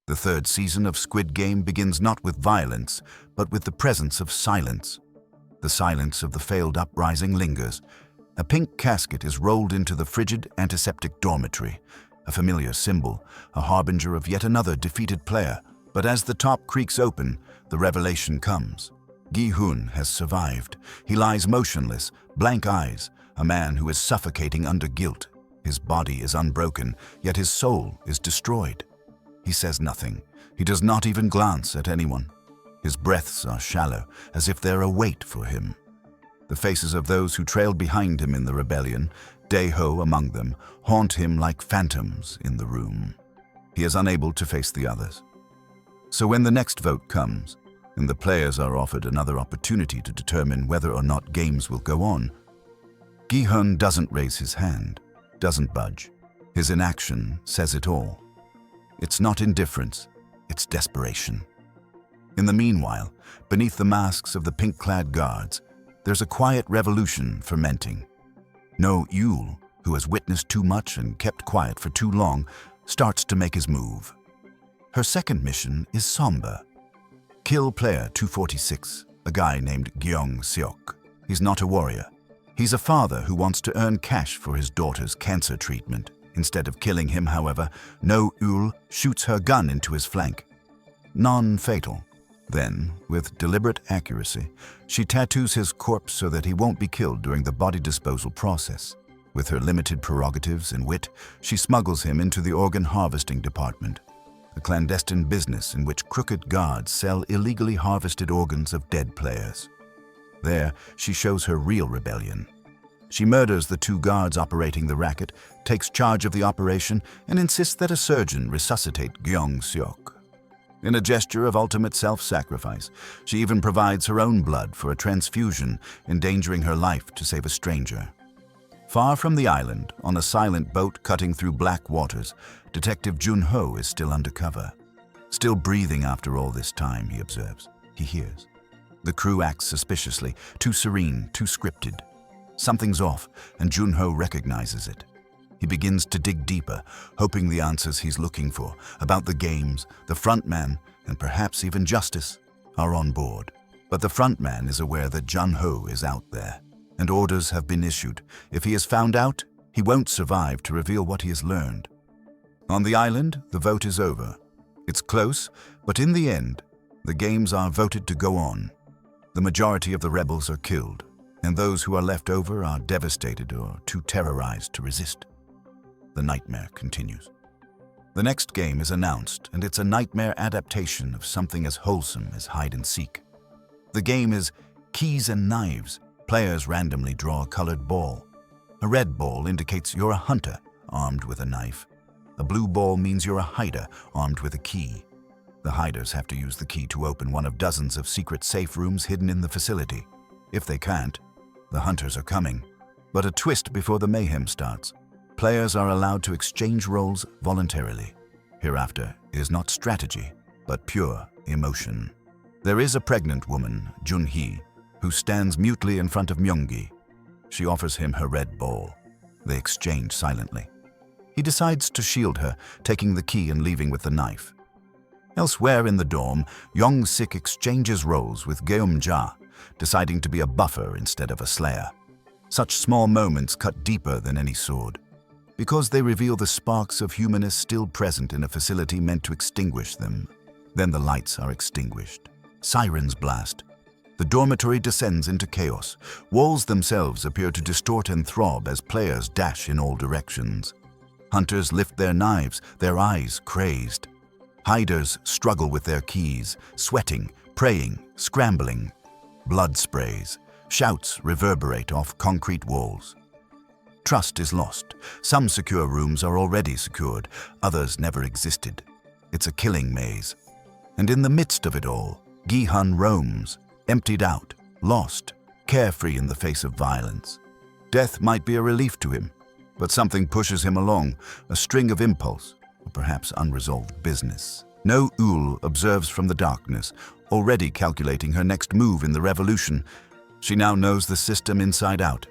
The third season of Squid Game begins not with violence, but with the presence of silence. The silence of the failed uprising lingers. A pink casket is rolled into the frigid, antiseptic dormitory, a familiar symbol, a harbinger of yet another defeated player. But as the top creaks open, the revelation comes. Gi-hun has survived. He lies motionless, blank eyes, a man who is suffocating under guilt. His body is unbroken, yet his soul is destroyed. He says nothing. He does not even glance at anyone. His breaths are shallow, as if they're a weight for him. The faces of those who trailed behind him in the rebellion, Dae-ho among them, haunt him like phantoms in the room. He is unable to face the others. So when the next vote comes, and the players are offered another opportunity to determine whether or not games will go on, Gi-hun doesn't raise his hand, doesn't budge. His inaction says it all. It's not indifference, it's desperation. In the meanwhile, beneath the masks of the pink-clad guards, there's a quiet revolution fermenting. No Yul, who has witnessed too much and kept quiet for too long, starts to make his move. Her second mission is somber. Kill player 246, a guy named Gyeong-seok. He's not a warrior. He's a father who wants to earn cash for his daughter's cancer treatment. Instead of killing him, however, No Yul shoots her gun into his flank. Non-fatal. Then, with deliberate accuracy, she tattoos his corpse so that he won't be killed during the body disposal process. With her limited prerogatives and wit, she smuggles him into the organ harvesting department, a clandestine business in which crooked guards sell illegally harvested organs of dead players. There, she shows her real rebellion. She murders the two guards operating the racket, takes charge of the operation, and insists that a surgeon resuscitate Gyeong-seok. In a gesture of ultimate self-sacrifice, she even provides her own blood for a transfusion, endangering her life to save a stranger. Far from the island, on a silent boat cutting through black waters, Detective Jun-ho is still undercover. Still breathing after all this time, he observes. He hears. The crew acts suspiciously, too serene, too scripted. Something's off, and Jun-ho recognizes it. He begins to dig deeper, hoping the answers he's looking for, about the games, the frontman, and perhaps even justice, are on board. But the frontman is aware that Jun-ho is out there, and orders have been issued. If he is found out, he won't survive to reveal what he has learned. On the island, the vote is over. It's close, but in the end, the games are voted to go on. The majority of the rebels are killed, and those who are left over are devastated or too terrorized to resist. The nightmare continues. The next game is announced, and it's a nightmare adaptation of something as wholesome as hide-and-seek. The game is keys and knives. Players randomly draw a colored ball. A red ball indicates you're a hunter, armed with a knife. A blue ball means you're a hider, armed with a key. The hiders have to use the key to open one of dozens of secret safe rooms hidden in the facility. If they can't, the hunters are coming. But a twist before the mayhem starts. Players are allowed to exchange roles voluntarily. Hereafter is not strategy, but pure emotion. There is a pregnant woman, Jun-hee, who stands mutely in front of Myung-gi. She offers him her red ball. They exchange silently. He decides to shield her, taking the key and leaving with the knife. Elsewhere in the dorm, Yong-sik exchanges roles with Geum-ja, deciding to be a buffer instead of a slayer. Such small moments cut deeper than any sword, because they reveal the sparks of humanness still present in a facility meant to extinguish them. Then the lights are extinguished. Sirens blast. The dormitory descends into chaos. Walls themselves appear to distort and throb as players dash in all directions. Hunters lift their knives, their eyes crazed. Hiders struggle with their keys, sweating, praying, scrambling. Blood sprays. Shouts reverberate off concrete walls. Trust is lost. Some secure rooms are already secured, others never existed. It's a killing maze. And in the midst of it all, Gi-hun roams, emptied out, lost, carefree in the face of violence. Death might be a relief to him, but something pushes him along, a string of impulse, or perhaps unresolved business. No Yul observes from the darkness, already calculating her next move in the revolution. She now knows the system inside out,